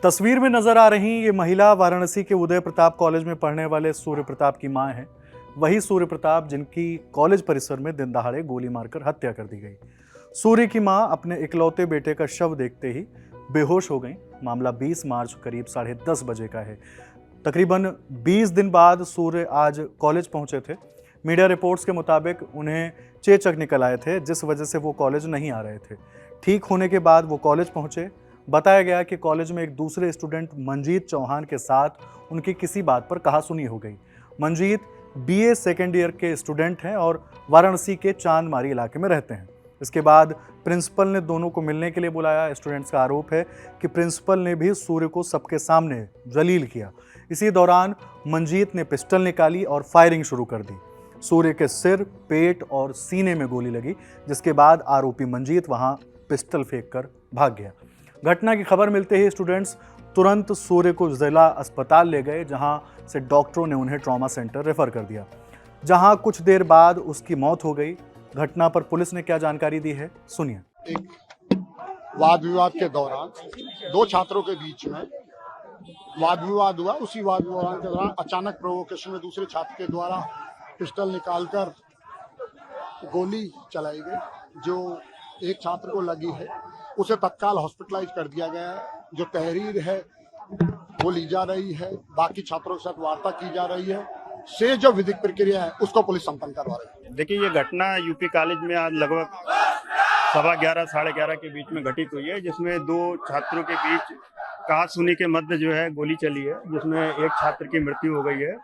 तस्वीर में नजर आ रही ये महिला वाराणसी के उदय प्रताप कॉलेज में पढ़ने वाले सूर्य प्रताप की मां है। वही सूर्य प्रताप जिनकी कॉलेज परिसर में दिन दहाड़े गोली मारकर हत्या कर दी गई। सूर्य की मां अपने इकलौते बेटे का शव देखते ही बेहोश हो गई। मामला 20 मार्च करीब 10:30 बजे का है। तकरीबन 20 दिन बाद सूर्य आज कॉलेज पहुंचे थे। मीडिया रिपोर्ट्स के मुताबिक उन्हें चेचक निकल आए थे, जिस वजह से वो कॉलेज नहीं आ रहे थे। ठीक होने के बाद वो कॉलेज पहुंचे। बताया गया कि कॉलेज में एक दूसरे स्टूडेंट मंजीत चौहान के साथ उनकी किसी बात पर कहासुनी हो गई। मंजीत BA सेकेंड ईयर के स्टूडेंट हैं और वाराणसी के चांदमारी इलाके में रहते हैं। इसके बाद प्रिंसिपल ने दोनों को मिलने के लिए बुलाया। स्टूडेंट्स का आरोप है कि प्रिंसिपल ने भी सूर्य को सबके सामने जलील किया। इसी दौरान मंजीत ने पिस्टल निकाली और फायरिंग शुरू कर दी। सूर्य के सिर, पेट और सीने में गोली लगी, जिसके बाद आरोपी मंजीत वहां पिस्टल फेंककर भाग गया। घटना की खबर मिलते ही स्टूडेंट्स तुरंत सूर्य को जिला अस्पताल ले गए, जहां से डॉक्टरों ने उन्हें ट्रॉमा सेंटर रेफर कर दिया, जहां कुछ देर बाद उसकी मौत हो गई। घटना पर पुलिस ने क्या जानकारी दी है, सुनिए। एक वाद विवाद के दौरान दो छात्रों के बीच में वाद विवाद हुआ। उसी वाद विवाद के दौरान अचानक प्रोवोकेशन में दूसरे छात्र के द्वारा पिस्टल निकालकर गोली चलाई गई। जो एक छात्र को लगी है उसे तत्काल हॉस्पिटलाइज कर दिया गया है। जो तहरीर है वो ली जा रही है, बाकी छात्रों के साथ वार्ता की जा रही है। से जो विधिक प्रक्रिया है उसको पुलिस संपन्न करवा रही है। देखिए, ये घटना यूपी कॉलेज में आज लगभग 11:15 साढ़े 11 के बीच में घटित हुई है, जिसमें दो छात्रों के बीच कहासुनी के मध्य जो है गोली चली है, जिसमें एक छात्र की मृत्यु हो गई है।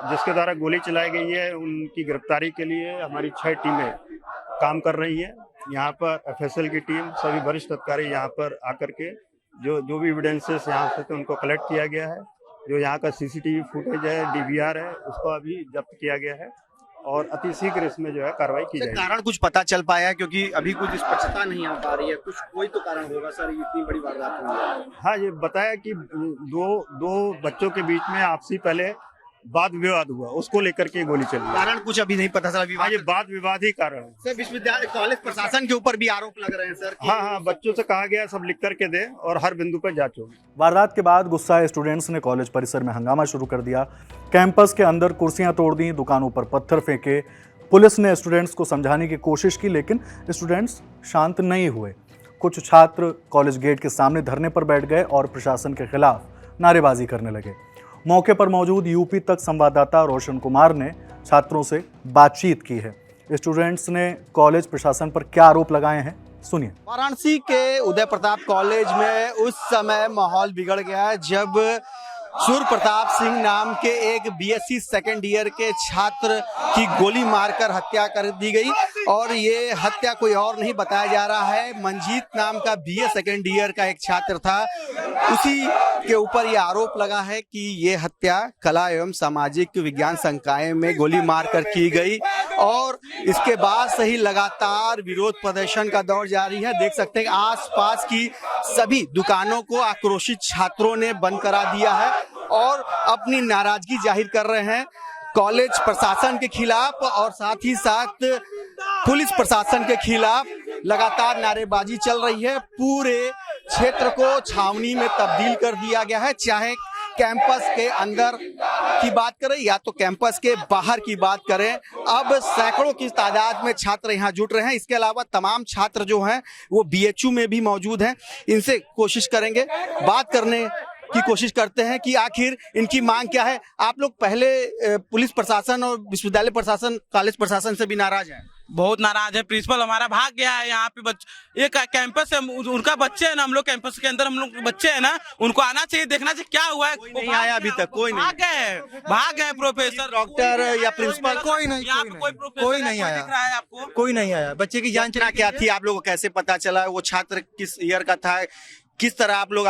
जिसके द्वारा गोली चलाई गई है उनकी गिरफ्तारी के लिए हमारी 6 टीमें काम कर रही हैं। यहाँ पर FSL की टीम, सभी वरिष्ठ अधिकारी यहाँ पर आकर के जो भी एविडेंसेस यहाँ से थे उनको कलेक्ट किया गया है। जो यहाँ का CCTV फुटेज है, DVR है, उसको अभी जब्त किया गया है और अति शीघ्र इसमें जो है कार्रवाई की जाएगी। कारण कुछ पता चल पाया है, क्योंकि अभी कुछ स्पष्टता नहीं आ पा रही है। कुछ कोई तो कारण होगा सर, इतनी बड़ी वारदात हुई है। हाँ, ये बताया कि दो बच्चों के बीच में आपसी पहले वाद विवाद हुआ, उसको लेकर के गोली चली। कारण कुछ अभी नहीं पता चला। ये वाद विवाद ही कारण है सर। विश्वविद्यालय कॉलेज प्रशासन के ऊपर भी आरोप लग रहे हैं सर। हाँ, बच्चों से कहा गया सब लिख करके दे और हर बिंदु पर जांच होगी। वारदात के बाद गुस्साए स्टूडेंट्स ने कॉलेज परिसर में हंगामा शुरू कर दिया। कैंपस के अंदर कुर्सियां तोड़ दी, दुकानों पर पत्थर फेंके। पुलिस ने स्टूडेंट्स को समझाने की कोशिश की, लेकिन स्टूडेंट्स शांत नहीं हुए। कुछ छात्र कॉलेज गेट के सामने धरने पर बैठ गए और प्रशासन के खिलाफ नारेबाजी करने लगे। मौके पर मौजूद यूपी तक संवाददाता रोशन कुमार ने छात्रों से बातचीत की है। स्टूडेंट्स ने कॉलेज प्रशासन पर क्या आरोप लगाए हैं, सुनिए। वाराणसी के उदय प्रताप कॉलेज में उस समय माहौल बिगड़ गया है जब सूर्य प्रताप सिंह नाम के एक BSc सेकेंड ईयर के छात्र की गोली मारकर हत्या कर दी गई। और ये हत्या कोई और नहीं बताया जा रहा है, मंजीत नाम का BA सेकेंड ईयर का एक छात्र था, उसी के ऊपर ये आरोप लगा है कि ये हत्या कला एवं सामाजिक विज्ञान संकाय में गोली मारकर की गई। और इसके बाद से ही लगातार विरोध प्रदर्शन का दौर जारी है। देख सकते हैं आसपास की सभी दुकानों को आक्रोशित छात्रों ने बंद करा दिया है और अपनी नाराजगी जाहिर कर रहे हैं कॉलेज प्रशासन के खिलाफ और साथ ही साथ पुलिस प्रशासन के खिलाफ लगातार नारेबाजी चल रही है। पूरे क्षेत्र को छावनी में तब्दील कर दिया गया है, चाहे कैंपस के अंदर की बात करें या तो कैंपस के बाहर की बात करें। अब सैकड़ों की तादाद में छात्र यहाँ जुट रहे हैं। इसके अलावा तमाम छात्र जो हैं वो BHU में भी मौजूद हैं। इनसे कोशिश करेंगे, बात करने की कोशिश करते हैं कि आखिर इनकी मांग क्या है। आप लोग पहले पुलिस प्रशासन और विश्वविद्यालय प्रशासन, कॉलेज प्रशासन से भी नाराज हैं? बहुत नाराज है। प्रिंसिपल हमारा भाग गया है। यहाँ पे एक कैंपस है, उनका बच्चे है ना, हम लोग कैंपस के अंदर हम लोग बच्चे है ना, उनको आना चाहिए, देखना चाहिए क्या हुआ है। कोई नहीं आया अभी तक, कोई नहीं। भाग गए प्रोफेसर, डॉक्टर या प्रिंसिपल, कोई नहीं आया। दिख रहा है आपको? कोई नहीं आया। बच्चे की जान क्या थी, आप लोगों को कैसे पता चला? वो छात्र किस ईयर का था? किस तरह आप लोग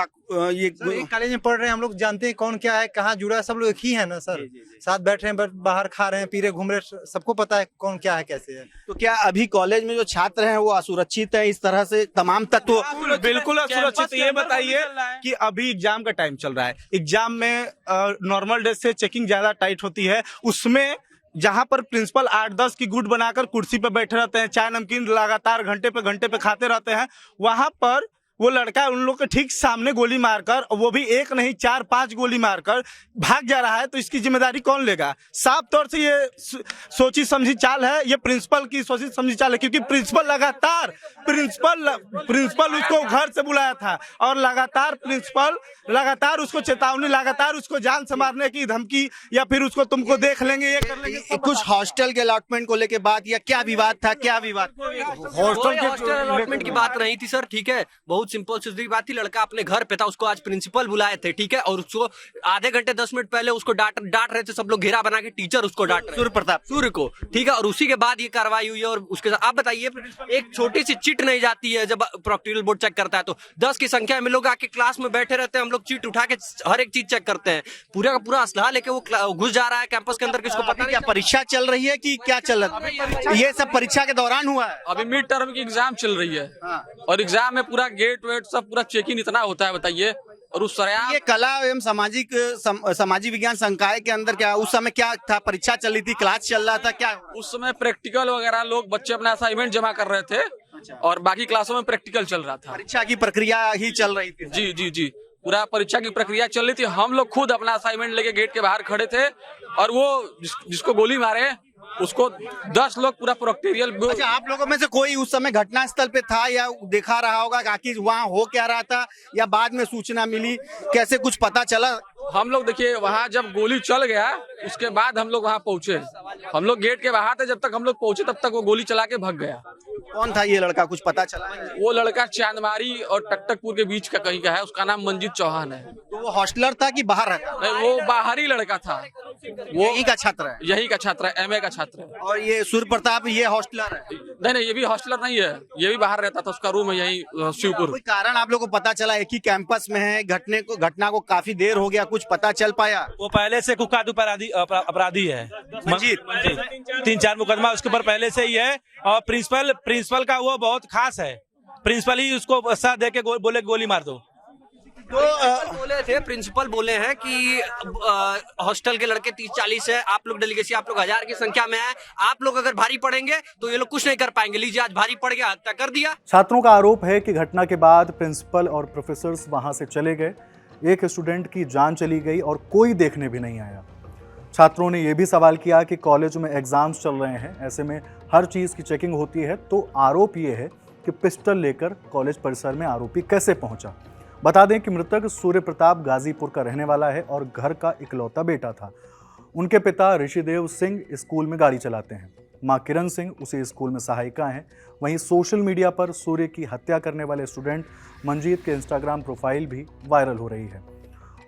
ये कॉलेज में पढ़ रहे हैं, हम लोग जानते हैं कौन क्या है, कहाँ जुड़ा है, सब लोग एक ही है ना सर। साथ बैठ रहे हैं, बाहर खा रहे हैं, पी रहे, घूम रहे, सबको पता है कौन क्या है, कैसे है। तो क्या अभी कॉलेज में जो छात्र हैं वो असुरक्षित है इस तरह से तमाम तत्व? बिल्कुल असुरक्षित। ये बताइए कि अभी एग्जाम का टाइम चल रहा है। एग्जाम में नॉर्मल डे से चेकिंग ज्यादा टाइट होती है। उसमें जहां पर प्रिंसिपल 8-10 की गुट बनाकर कुर्सी पे बैठे रहते हैं, चाय नमकीन लगातार घंटे पे खाते रहते हैं, वहां पर वो लड़का उन लोग के ठीक सामने गोली मारकर, वो भी एक नहीं 4-5 गोली मारकर भाग जा रहा है, तो इसकी जिम्मेदारी कौन लेगा? साफ तौर से ये सोची समझी चाल है, ये प्रिंसिपल की सोची समझी चाल है, क्योंकि प्रिंसिपल उसको घर से बुलाया था और लगातार उसको चेतावनी, लगातार उसको जान से मारने की धमकी, या फिर उसको तुमको देख लेंगे, ये कर लेंगे। कुछ हॉस्टल के अलॉटमेंट को लेके बात, या क्या विवाद था, क्या विवाद? हॉस्टल अलॉटमेंट की बात नहीं थी सर, ठीक है, बहुत सिंपल सीधी बात थी। लड़का अपने घर पे था, उसको आज प्रिंसिपल बुलाए थे, ठीक है, और उसको आधे घंटे 10 मिनट पहले उसको डांट रहे थे सब लोग, घेरा बना के टीचर उसको डांट रहे, सूर्य को, ठीक है, और उसी के बाद ये कार्रवाई हुई है। और उसके साथ आप बताइए, एक छोटी सी चिट नहीं जाती है जब प्रोक्टोरियल बोर्ड चेक करता है, तो 10 की संख्या में लोग आके क्लास में बैठे रहते हैं, हम लोग चिट उठा के हर एक चीज चेक करते हैं, पूरा का पूरा असलहा लेके वो घुस जा रहा है कैंपस के अंदर, किसको पता नहीं। क्या परीक्षा चल रही है कि क्या चल रहा है? ये सब परीक्षा के दौरान हुआ है? अभी मिड टर्म की एग्जाम चल रही है और एग्जाम में पूरा गेट वेट सब पूरा चेकिंग इतना होता है, बताइए। और उस ये कला एवं सामाजिक विज्ञान संकाय के अंदर क्या उस समय क्या था? परीक्षा चल रही थी, क्लास चल रहा था, क्या उस समय प्रैक्टिकल वगैरह लोग बच्चे अपना असाइनमेंट जमा कर रहे थे और बाकी क्लासों में प्रैक्टिकल चल रहा था। परीक्षा की प्रक्रिया ही चल रही थी? जी जी जी, पूरा परीक्षा की प्रक्रिया चल रही थी। हम लोग खुद अपना असाइनमेंट लेके गेट के बाहर खड़े थे और वो जिसको गोली मारे उसको 10 लोग पूरा प्रोक्टोरियल। अच्छा, आप लोगों में से कोई उस समय घटना स्थल पे था या देखा रहा होगा कि आखिर वहाँ हो क्या रहा था, या बाद में सूचना मिली, कैसे कुछ पता चला? हम लोग देखिए वहाँ जब गोली चल गया उसके बाद हम लोग वहाँ पहुंचे, हम लोग गेट के बाहर थे, जब तक हम लोग पहुंचे तब तक वो गोली चला के भाग गया। कौन था ये लड़का, कुछ पता चला? वो लड़का चांदमारी और टकटकपुर के बीच का कहीं का है, उसका नाम मंजीत चौहान है। तो वो हॉस्टलर था कि बाहर रहता? नहीं, वो बाहरी लड़का था, वो यही का छात्र है? यही का छात्र है, MA का छात्र है। और ये सूर्य प्रताप ये हॉस्टलर है? नहीं, ये भी हॉस्टलर नहीं है, ये भी बाहर रहता था, उसका रूम है यही शिवपुर। कोई कारण आप लोगों को पता चला? एक ही कैंपस में है, घटना को काफी देर हो गया, कुछ पता चल पाया? वो पहले से कुख्यात अपराधी है, मंजीत 3-4 मुकदमा उसके ऊपर पहले से ही है। और प्रिंसिपल का वो बहुत खास है, प्रिंसिपल ही उसको साथ दे के बोले गोली मार दो। तो बोले थे, प्रिंसिपल बोले हैं कि हॉस्टल के लड़के 30-40 है, आप लोग डेलीगेसी, आप लोग 1000 की संख्या में है, आप लोग अगर भारी पड़ेंगे तो ये लोग कुछ नहीं कर पाएंगे, लीजिए आज भारी पड़ गया, हत्या कर दिया। छात्रों का आरोप है कि घटना के बाद प्रिंसिपल और प्रोफेसर्स वहां से चले गए, एक स्टूडेंट की जान चली गई और कोई देखने भी नहीं आया। छात्रों ने यह भी सवाल किया कि कॉलेज में एग्जाम्स चल रहे हैं, ऐसे में हर चीज़ की चेकिंग होती है, तो आरोप ये है कि पिस्टल लेकर कॉलेज परिसर में आरोपी कैसे पहुंचा। बता दें कि मृतक सूर्य प्रताप गाजीपुर का रहने वाला है और घर का इकलौता बेटा था। उनके पिता ऋषिदेव सिंह स्कूल में गाड़ी चलाते हैं, मां किरण सिंह उसी स्कूल में सहायिका हैं। वहीं सोशल मीडिया पर सूर्य की हत्या करने वाले स्टूडेंट मंजीत के इंस्टाग्राम प्रोफाइल भी वायरल हो रही है।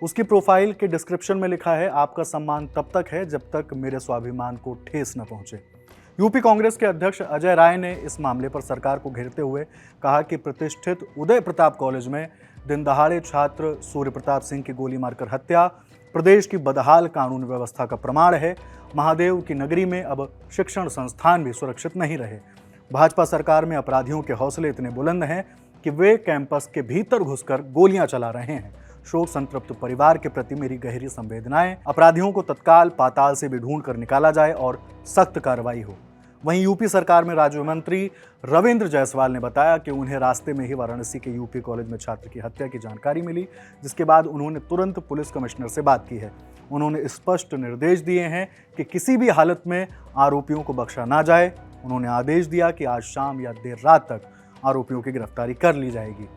उसकी प्रोफाइल के डिस्क्रिप्शन में लिखा है, आपका सम्मान तब तक है जब तक मेरे स्वाभिमान को ठेस न पहुंचे। यूपी कांग्रेस के अध्यक्ष अजय राय ने इस मामले पर सरकार को घेरते हुए कहा कि प्रतिष्ठित उदय प्रताप कॉलेज में दिन दहाड़े छात्र सूर्य प्रताप सिंह की गोली मारकर हत्या प्रदेश की बदहाल कानून व्यवस्था का प्रमाण है। महादेव की नगरी में अब शिक्षण संस्थान भी सुरक्षित नहीं रहे। भाजपा सरकार में अपराधियों के हौसले इतने बुलंद हैं कि वे कैंपस के भीतर घुसकर गोलियां चला रहे हैं। शोक संतप्त परिवार के प्रति मेरी गहरी संवेदनाएं। अपराधियों को तत्काल पाताल से भी ढूंढ कर निकाला जाए और सख्त कार्रवाई हो। वहीं यूपी सरकार में राज्य मंत्री रविंद्र जायसवाल ने बताया कि उन्हें रास्ते में ही वाराणसी के यूपी कॉलेज में छात्र की हत्या की जानकारी मिली, जिसके बाद उन्होंने तुरंत पुलिस कमिश्नर से बात की है। उन्होंने स्पष्ट निर्देश दिए हैं कि किसी भी हालत में आरोपियों को बख्शा ना जाए। उन्होंने आदेश दिया कि आज शाम या देर रात तक आरोपियों की गिरफ्तारी कर ली जाएगी।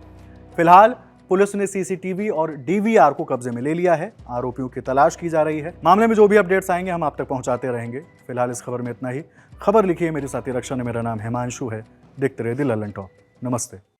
फिलहाल पुलिस ने सीसीटीवी और डीवीआर को कब्जे में ले लिया है। आरोपियों की तलाश की जा रही है। मामले में जो भी अपडेट्स आएंगे हम आप तक पहुंचाते रहेंगे। फिलहाल इस खबर में इतना ही। खबर लिखी है मेरे साथी रक्षा ने, मेरा नाम हिमांशु है। देखते रहे दी ललन टॉप। नमस्ते।